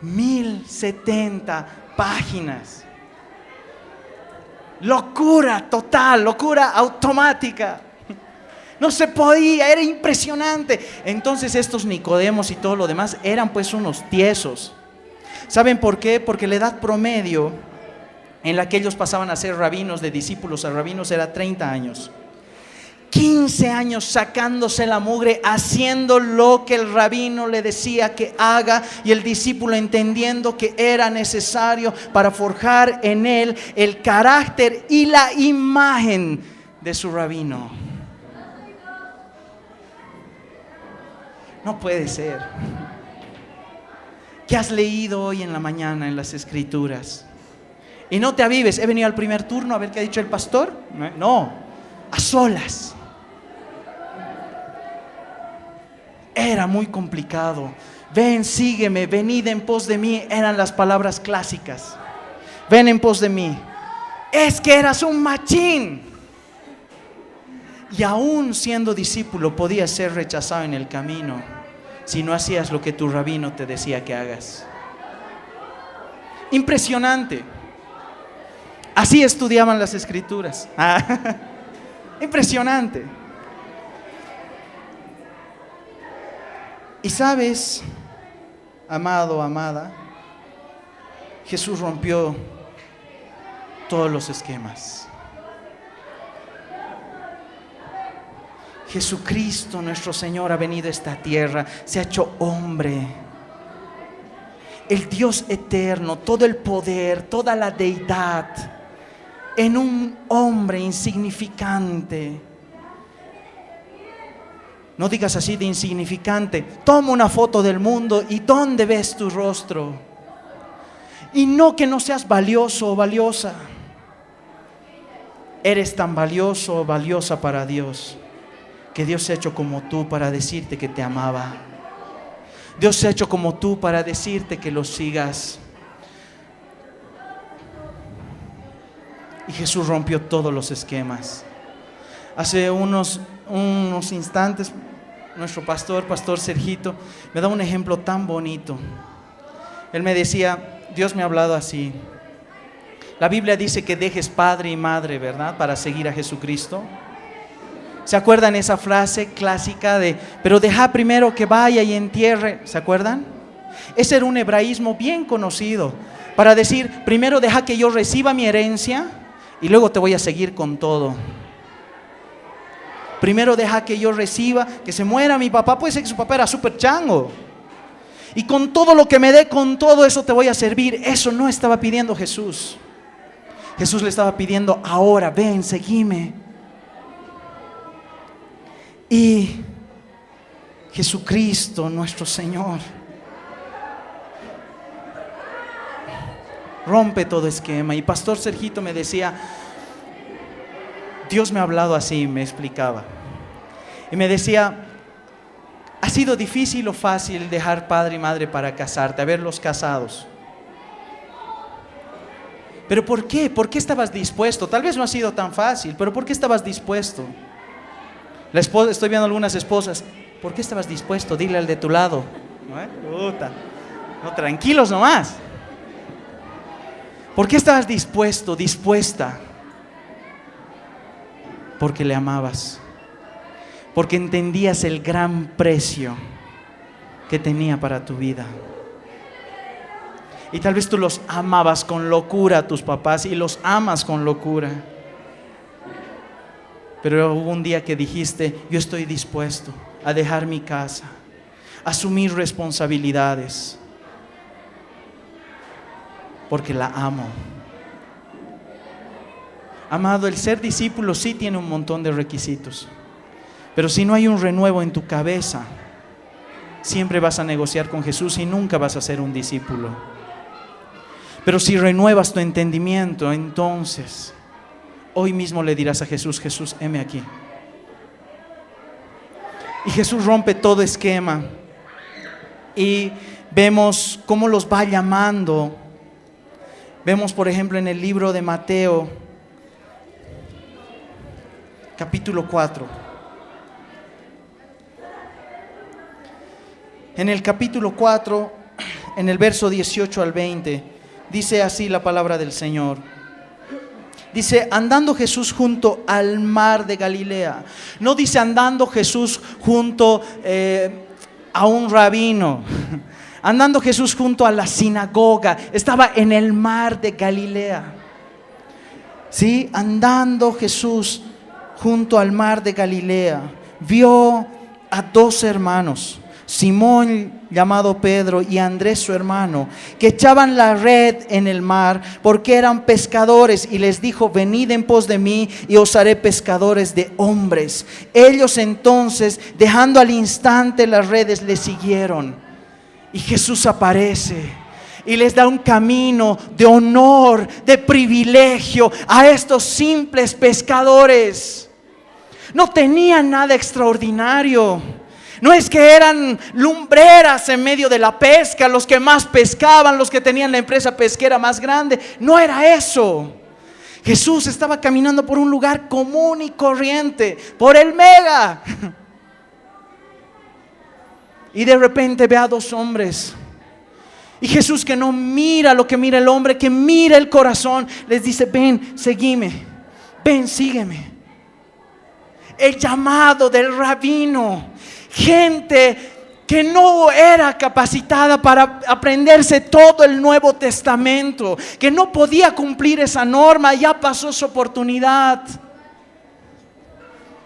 [SPEAKER 1] 1070 páginas. Locura total, locura automática. No se podía, era impresionante. Entonces estos Nicodemos y todo lo demás eran pues unos tiesos. ¿Saben por qué? Porque la edad promedio en la que ellos pasaban a ser rabinos, de discípulos a rabinos, era 30 años. 15 años sacándose la mugre, haciendo lo que el rabino le decía que haga, y el discípulo entendiendo que era necesario para forjar en él el carácter y la imagen de su rabino. No puede ser. ¿Qué has leído hoy en la mañana en las Escrituras? Y no te avives, he venido al primer turno a ver qué ha dicho el pastor. No, a solas. Era muy complicado. Ven, sígueme, venid en pos de mí, eran las palabras clásicas. Ven en pos de mí. Es que eras un machín. Y aún siendo discípulo podía ser rechazado en el camino. si no hacías lo que tu rabino te decía que hagas. Impresionante. Así estudiaban las escrituras. Impresionante. Y sabes, amado, amada, Jesús rompió todos los esquemas. Jesucristo, nuestro Señor, ha venido a esta tierra, se ha hecho hombre. El Dios eterno, todo el poder, toda la deidad, en un hombre insignificante. No digas así de insignificante. Toma una foto del mundo y ¿dónde ves tu rostro? Y no que no seas valioso o valiosa. Eres tan valioso o valiosa para Dios, que Dios se ha hecho como tú para decirte que te amaba. Dios se ha hecho como tú para decirte que lo sigas. Y Jesús rompió todos los esquemas. Hace unos instantes, nuestro pastor Sergito, me da un ejemplo tan bonito. Él me decía, Dios me ha hablado así. La Biblia dice que dejes padre y madre, ¿verdad?, para seguir a Jesucristo. ¿Se acuerdan esa frase clásica de, pero deja primero que vaya y entierre? ¿Se acuerdan? Ese era un hebraísmo bien conocido para decir, primero deja que yo reciba mi herencia y luego te voy a seguir con todo. Primero deja que yo reciba, que se muera mi papá. Puede ser que su papá era súper chango. Y con todo lo que me dé, con todo eso te voy a servir. Eso no estaba pidiendo Jesús. Jesús le estaba pidiendo, ahora ven, seguime. Y Jesucristo, nuestro Señor, rompe todo esquema. Y Pastor Sergito me decía, Dios me ha hablado así, me explicaba. Y me decía, ¿ha sido difícil o fácil dejar padre y madre para casarte, haberlos casados? ¿Pero por qué? ¿Por qué estabas dispuesto? Tal vez no ha sido tan fácil, pero ¿por qué estabas dispuesto? La esposa, estoy viendo algunas esposas, ¿por qué estabas dispuesto? Dile al de tu lado. No, tranquilos nomás. ¿Por qué estabas dispuesto, dispuesta? Porque le amabas. Porque entendías el gran precio que tenía para tu vida. Y tal vez tú los amabas con locura a tus papás y los amas con locura. Pero hubo un día que dijiste, yo estoy dispuesto a dejar mi casa, a asumir responsabilidades, porque la amo. Amado, el ser discípulo sí tiene un montón de requisitos, pero si no hay un renuevo en tu cabeza, siempre vas a negociar con Jesús y nunca vas a ser un discípulo. Pero si renuevas tu entendimiento, entonces hoy mismo le dirás a Jesús, Jesús, heme aquí. Y Jesús rompe todo esquema. Y vemos cómo los va llamando. Vemos, por ejemplo, en el libro de Mateo, capítulo 4. En el capítulo 4, en el verso 18 al 20, dice así la palabra del Señor. Dice, andando Jesús junto al mar de Galilea. No dice andando Jesús junto a un rabino. Andando Jesús junto a la sinagoga. Estaba en el mar de Galilea. ¿Sí? Andando Jesús junto al mar de Galilea, vio a dos hermanos, Simón llamado Pedro y Andrés su hermano, que echaban la red en el mar porque eran pescadores, y les dijo, venid en pos de mí y os haré pescadores de hombres. Ellos entonces, dejando al instante las redes, le siguieron. Y Jesús aparece y les da un camino de honor, de privilegio a estos simples pescadores. No tenían nada extraordinario. No es que eran lumbreras en medio de la pesca, los que más pescaban, los que tenían la empresa pesquera más grande. No era eso. Jesús estaba caminando por un lugar común y corriente, por el Mega. Y de repente ve a dos hombres. Y Jesús, que no mira lo que mira el hombre, que mira el corazón, les dice: ven, seguime, ven, sígueme. El llamado del rabino, gente que no era capacitada para aprenderse todo el Nuevo Testamento, que no podía cumplir esa norma, ya pasó su oportunidad.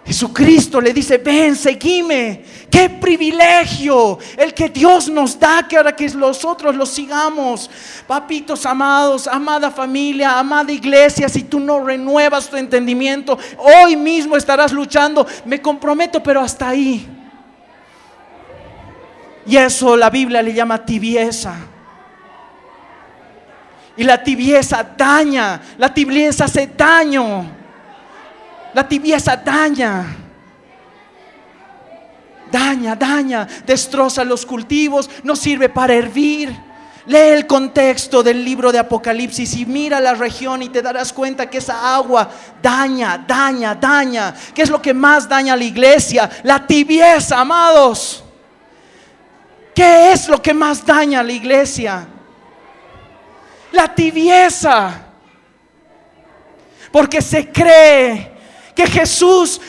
[SPEAKER 1] Jesucristo le dice: ven, seguime. Qué privilegio el que Dios nos da, que ahora que nosotros lo sigamos. Papitos amados, amada familia, amada iglesia, si tú no renuevas tu entendimiento, hoy mismo estarás luchando. Me comprometo, pero hasta ahí. Y eso la Biblia le llama tibieza. Y la tibieza daña, la tibieza hace daño. La tibieza daña, destroza los cultivos, no sirve para hervir. Lee el contexto del libro de Apocalipsis y mira la región y te darás cuenta que esa agua daña. ¿Qué es lo que más daña a la iglesia? La tibieza, amados. ¿Qué es lo que más daña a la iglesia? La tibieza. Porque se cree que Jesús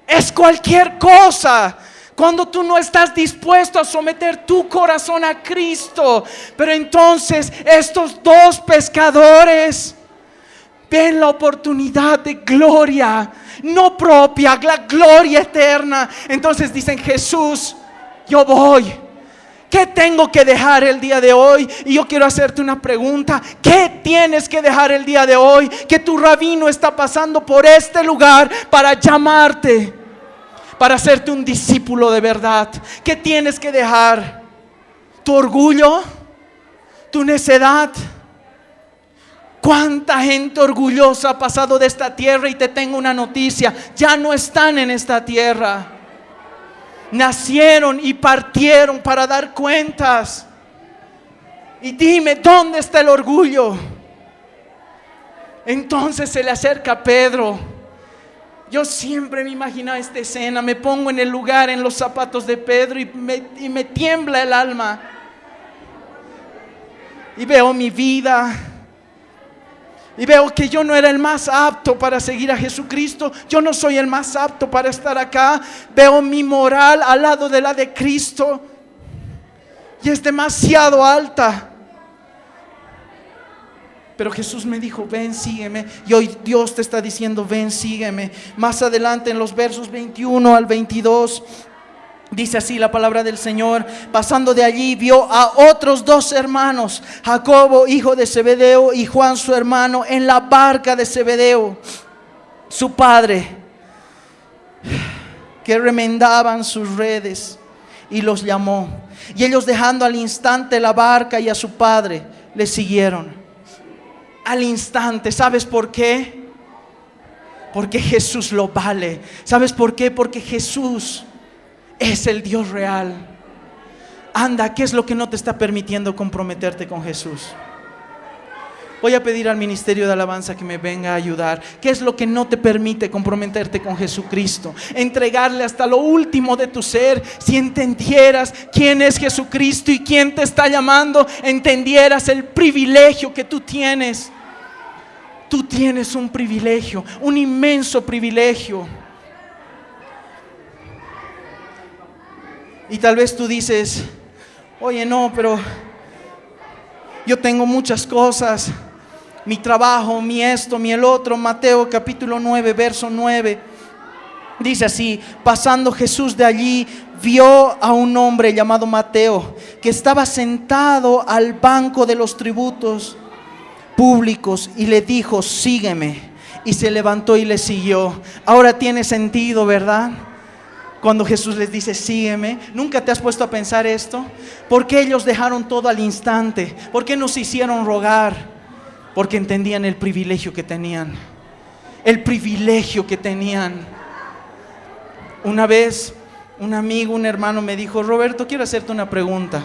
[SPEAKER 1] es cualquier cosa cuando tú no estás dispuesto a someter tu corazón a Cristo. Pero entonces estos dos pescadores ven la oportunidad de gloria, no propia, la gloria eterna. Entonces dicen: Jesús, yo voy. ¿Qué tengo que dejar el día de hoy? Y yo quiero hacerte una pregunta. ¿Qué tienes que dejar el día de hoy? Que tu rabino está pasando por este lugar para llamarte, para hacerte un discípulo de verdad. ¿Qué tienes que dejar? ¿Tu orgullo? ¿Tu necedad? ¿Cuánta gente orgullosa ha pasado de esta tierra? Y te tengo una noticia: ya no están en esta tierra. Nacieron y partieron para dar cuentas. Y dime, ¿dónde está el orgullo? Entonces se le acerca a Pedro. Yo siempre me imagino esta escena. Me pongo en el lugar, en los zapatos de Pedro, y me tiembla el alma. Y veo mi vida. Y veo que yo no era el más apto para seguir a Jesucristo. Yo no soy el más apto para estar acá. Veo mi moral al lado de la de Cristo, y es demasiado alta. Pero Jesús me dijo: ven, sígueme. Y hoy Dios te está diciendo: ven, sígueme. Más adelante en los versos 21 al 22 dice así la palabra del Señor: pasando de allí vio a otros dos hermanos, Jacobo hijo de Zebedeo y Juan su hermano, en la barca de Zebedeo su padre, que remendaban sus redes, y los llamó. Y ellos, dejando al instante la barca y a su padre, le siguieron. Al instante. ¿Sabes por qué? Porque Jesús lo vale. ¿Sabes por qué? Porque Jesús es el Dios real. Anda, ¿qué es lo que no te está permitiendo comprometerte con Jesús? Voy a pedir al ministerio de alabanza que me venga a ayudar. ¿Qué es lo que no te permite comprometerte con Jesucristo? Entregarle hasta lo último de tu ser. Si entendieras quién es Jesucristo y quién te está llamando, entendieras el privilegio que tú tienes. Tú tienes un privilegio, un inmenso privilegio. Y tal vez tú dices: oye, no, pero yo tengo muchas cosas, mi trabajo, mi esto, mi el otro. Mateo capítulo 9, verso 9, dice así: pasando Jesús de allí, vio a un hombre llamado Mateo, que estaba sentado al banco de los tributos públicos, y le dijo: sígueme. Y se levantó y le siguió. Ahora tiene sentido, ¿verdad? Cuando Jesús les dice: sígueme. ¿Nunca te has puesto a pensar esto? ¿Por qué ellos dejaron todo al instante? ¿Por qué no se hicieron rogar? Porque entendían el privilegio que tenían. El privilegio que tenían. Una vez un amigo, un hermano me dijo: Roberto, quiero hacerte una pregunta.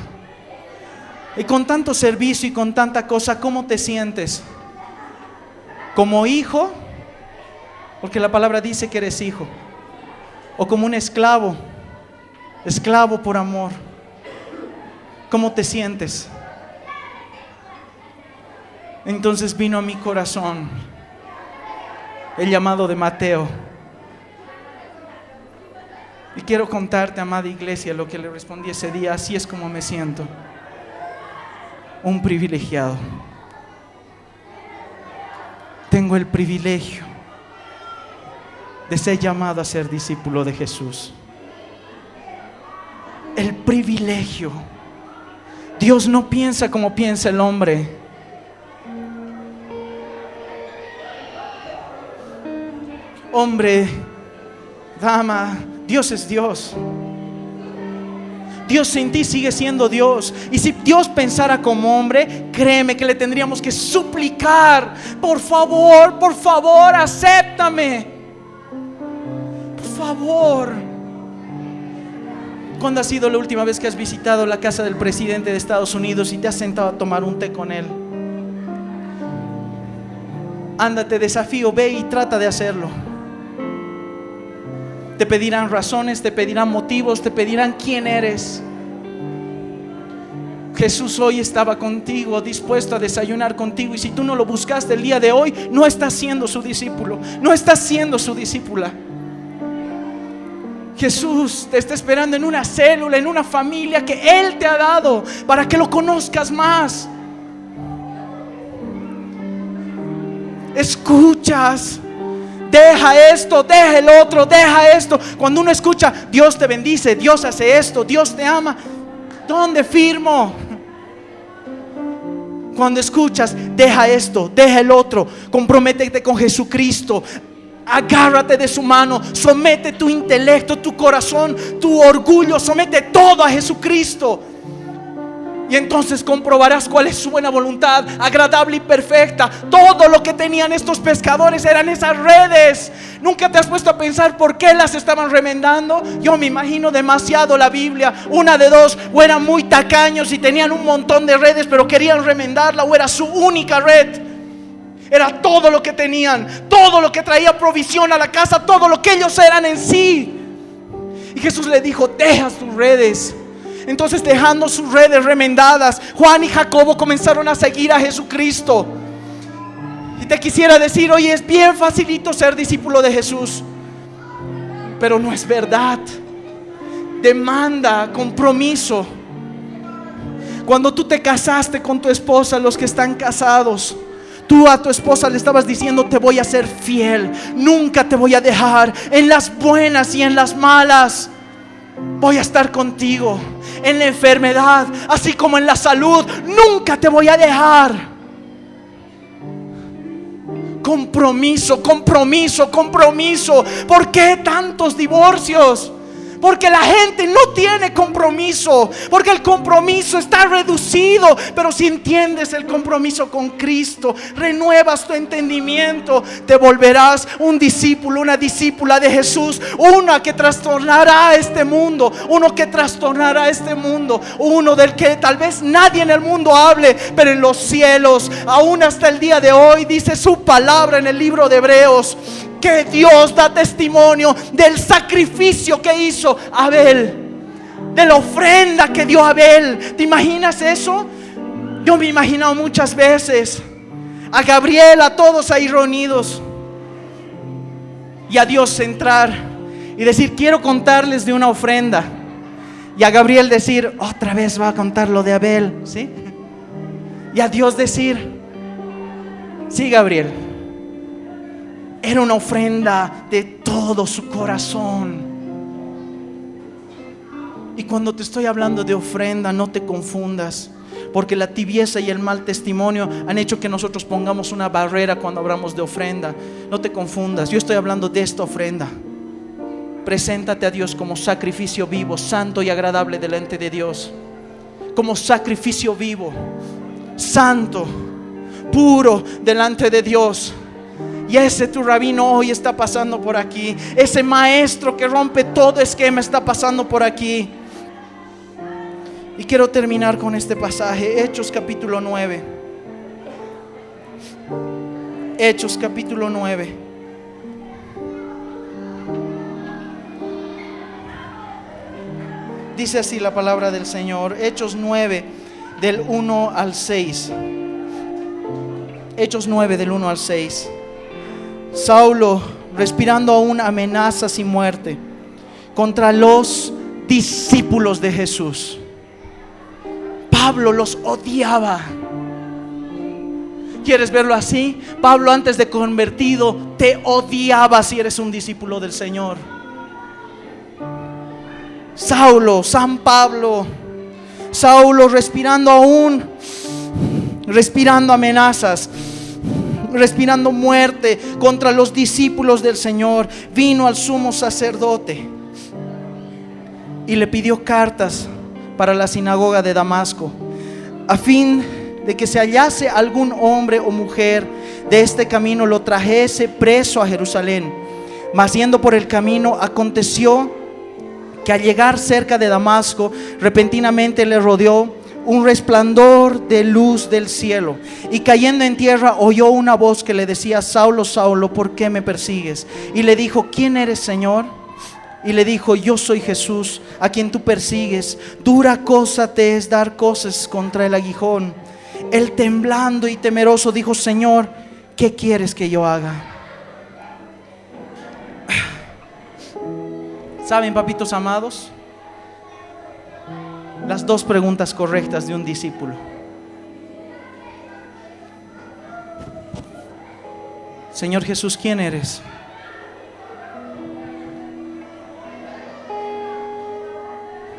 [SPEAKER 1] Y con tanto servicio y con tanta cosa, ¿cómo te sientes? ¿Como hijo? Porque la palabra dice que eres hijo. ¿O como un esclavo? Esclavo por amor. ¿Cómo te sientes? Entonces vino a mi corazón el llamado de Mateo. Y quiero contarte, amada iglesia, lo que le respondí ese día. Así es como me siento. Un privilegiado. Tengo el privilegio de ser llamado a ser discípulo de Jesús. El privilegio. Dios no piensa como piensa el hombre. Hombre, dama, Dios es Dios. Dios en ti sigue siendo Dios. Y si Dios pensara como hombre, créeme que le tendríamos que suplicar: por favor, acéptame. Por favor. ¿Cuándo ha sido la última vez que has visitado la casa del presidente de Estados Unidos y te has sentado a tomar un té con él? Ándate, desafío, ve y trata de hacerlo. Te pedirán razones, te pedirán motivos, te pedirán quién eres. Jesús hoy estaba contigo, dispuesto a desayunar contigo. Y si tú no lo buscaste el día de hoy, no estás siendo su discípulo, no estás siendo su discípula. Jesús te está esperando en una célula, en una familia que Él te ha dado para que lo conozcas más. Escuchas. Deja esto, deja el otro, deja esto. Cuando uno escucha: Dios te bendice, Dios hace esto, Dios te ama, ¿dónde firmo? Cuando escuchas: deja esto, deja el otro, comprométete con Jesucristo, agárrate de su mano, somete tu intelecto, tu corazón, tu orgullo, somete todo a Jesucristo. Y entonces comprobarás cuál es su buena voluntad, agradable y perfecta. Todo lo que tenían estos pescadores eran esas redes. ¿Nunca te has puesto a pensar por qué las estaban remendando? Yo me imagino demasiado la Biblia. Una de dos: o eran muy tacaños y tenían un montón de redes, pero querían remendarla, o era su única red. Era todo lo que tenían, todo lo que traía provisión a la casa, todo lo que ellos eran en sí. Y Jesús le dijo: deja tus redes. Entonces, dejando sus redes remendadas, Juan y Jacobo comenzaron a seguir a Jesucristo. Y te quisiera decir: oye, es bien facilito ser discípulo de Jesús, pero no es verdad. Demanda compromiso. Cuando tú te casaste con tu esposa, los que están casados, tú a tu esposa le estabas diciendo: te voy a ser fiel, nunca te voy a dejar, en las buenas y en las malas voy a estar contigo, en la enfermedad así como en la salud, nunca te voy a dejar. Compromiso, compromiso, compromiso. ¿Por qué tantos divorcios? Porque la gente no tiene compromiso, porque el compromiso está reducido. Pero si entiendes el compromiso con Cristo, renuevas tu entendimiento, te volverás un discípulo, una discípula de Jesús. Una que trastornará este mundo, uno que trastornará este mundo, uno del que tal vez nadie en el mundo hable, pero en los cielos, aún hasta el día de hoy, dice su palabra en el libro de Hebreos, que Dios da testimonio del sacrificio que hizo Abel, de la ofrenda que dio Abel. ¿Te imaginas eso? Yo me he imaginado muchas veces a Gabriel, a todos ahí reunidos, y a Dios entrar y decir: quiero contarles de una ofrenda. Y a Gabriel decir: otra vez va a contar lo de Abel, ¿sí? Y a Dios decir: sí, Gabriel. Era una ofrenda de todo su corazón. Y cuando te estoy hablando de ofrenda, no te confundas, porque la tibieza y el mal testimonio han hecho que nosotros pongamos una barrera cuando hablamos de ofrenda. No te confundas, yo estoy hablando de esta ofrenda. Preséntate a Dios como sacrificio vivo, santo y agradable delante de Dios. Como sacrificio vivo, santo, puro delante de Dios. Y ese tu rabino hoy está pasando por aquí. Ese maestro que rompe todo esquema está pasando por aquí. Y quiero terminar con este pasaje, Hechos capítulo 9. Hechos capítulo 9. Dice así la palabra del Señor, Hechos 9, del 1 al 6. Hechos 9, del 1 al 6. Saulo, respirando aún amenazas y muerte contra los discípulos de Jesús. Pablo los odiaba. ¿Quieres verlo así? Pablo, antes de convertido, te odiaba si eres un discípulo del Señor. Saulo, San Pablo, Saulo respirando aún, respirando amenazas, respirando muerte contra los discípulos del Señor, vino al sumo sacerdote y le pidió cartas para la sinagoga de Damasco, a fin de que se hallase algún hombre o mujer de este camino, lo trajese preso a Jerusalén. Mas yendo por el camino, aconteció que al llegar cerca de Damasco, repentinamente le rodeó un resplandor de luz del cielo, y cayendo en tierra oyó una voz que le decía: Saulo, Saulo, ¿por qué me persigues? Y le dijo: ¿quién eres, Señor? Y le dijo: yo soy Jesús, a quien tú persigues. Dura cosa te es dar cosas contra el aguijón. Él, temblando y temeroso, dijo: Señor, ¿qué quieres que yo haga? ¿Saben, papitos amados? Las dos preguntas correctas de un discípulo. Señor Jesús, ¿quién eres?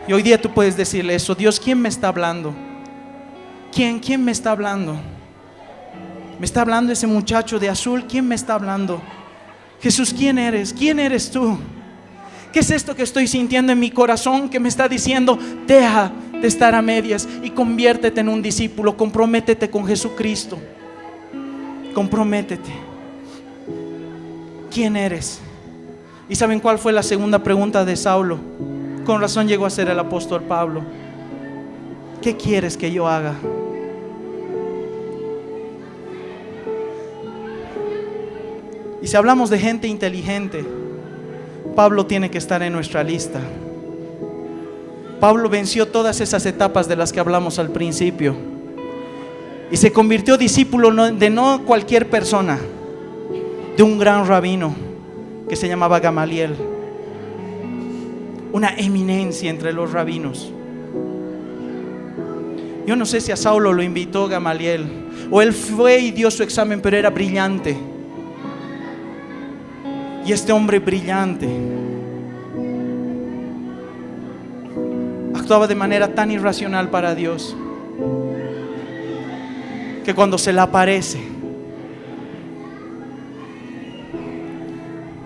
[SPEAKER 1] Y hoy día tú puedes decirle eso: Dios, ¿quién me está hablando? ¿Quién me está hablando? ¿Me está hablando ese muchacho de azul? ¿Quién me está hablando? Jesús, ¿quién eres? ¿Quién eres tú? ¿Qué es esto que estoy sintiendo en mi corazón que me está diciendo: deja de estar a medias y conviértete en un discípulo, comprométete con Jesucristo, comprométete? ¿Quién eres? ¿Y saben cuál fue la segunda pregunta de Saulo? Con razón llegó a ser el apóstol Pablo: ¿qué quieres que yo haga? Y si hablamos de gente inteligente, Pablo tiene que estar en nuestra lista. Pablo venció todas esas etapas de las que hablamos al principio y se convirtió discípulo de no cualquier persona, de un gran rabino que se llamaba Gamaliel, una eminencia entre los rabinos. Yo no sé si a Saulo lo invitó Gamaliel o él fue y dio su examen, pero era brillante. Y este hombre brillante actuaba de manera tan irracional para Dios que cuando se le aparece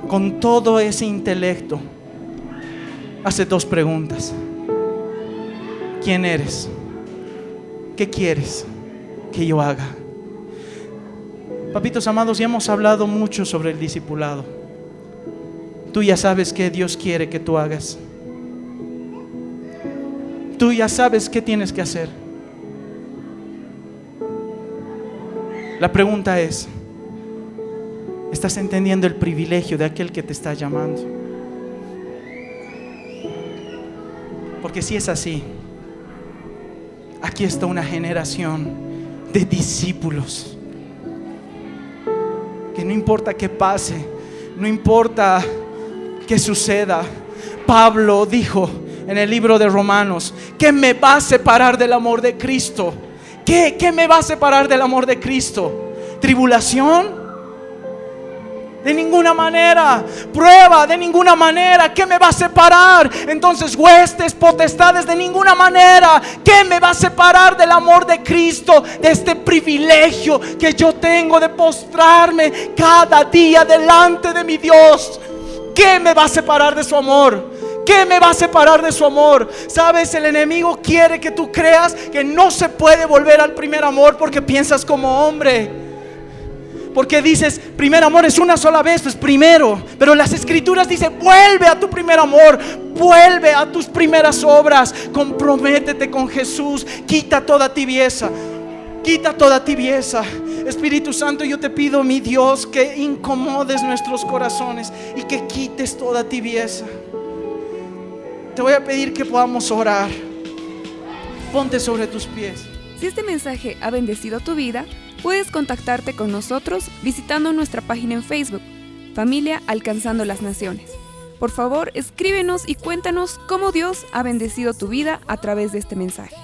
[SPEAKER 1] con todo ese intelecto, hace dos preguntas: ¿quién eres? ¿Qué quieres que yo haga? Papitos amados, ya hemos hablado mucho sobre el discipulado. Tú ya sabes qué Dios quiere que tú hagas. Tú ya sabes qué tienes que hacer. La pregunta es: ¿estás entendiendo el privilegio de aquel que te está llamando? Porque si es así, aquí está una generación de discípulos que no importa qué pase, no importa qué suceda. Pablo dijo en el libro de Romanos: ¿qué me va a separar del amor de Cristo? ¿Qué me va a separar del amor de Cristo? ¿Tribulación? De ninguna manera. ¿Prueba? De ninguna manera. ¿Qué me va a separar? Entonces, huestes, potestades, de ninguna manera. ¿Qué me va a separar del amor de Cristo? De este privilegio que yo tengo de postrarme cada día delante de mi Dios. ¿Qué me va a separar de su amor? ¿Qué me va a separar de su amor? Sabes, el enemigo quiere que tú creas que no se puede volver al primer amor porque piensas como hombre. Porque dices, primer amor es una sola vez, pues primero. Pero las escrituras dicen: vuelve a tu primer amor, vuelve a tus primeras obras, comprométete con Jesús, quita toda tibieza. Quita toda tibieza. Espíritu Santo, yo te pido, mi Dios, que incomodes nuestros corazones y que quites toda tibieza. te voy a pedir que podamos orar. Ponte sobre tus pies.
[SPEAKER 2] Si este mensaje ha bendecido tu vida, puedes contactarte con nosotros visitando nuestra página en Facebook, Familia Alcanzando las Naciones. Por favor, escríbenos y cuéntanos cómo Dios ha bendecido tu vida a través de este mensaje.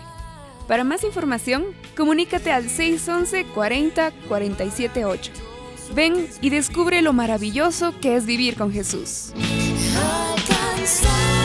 [SPEAKER 2] Para más información, comunícate al 611 40 47 8. Ven y descubre lo maravilloso que es vivir con Jesús.
[SPEAKER 3] Alcanzar.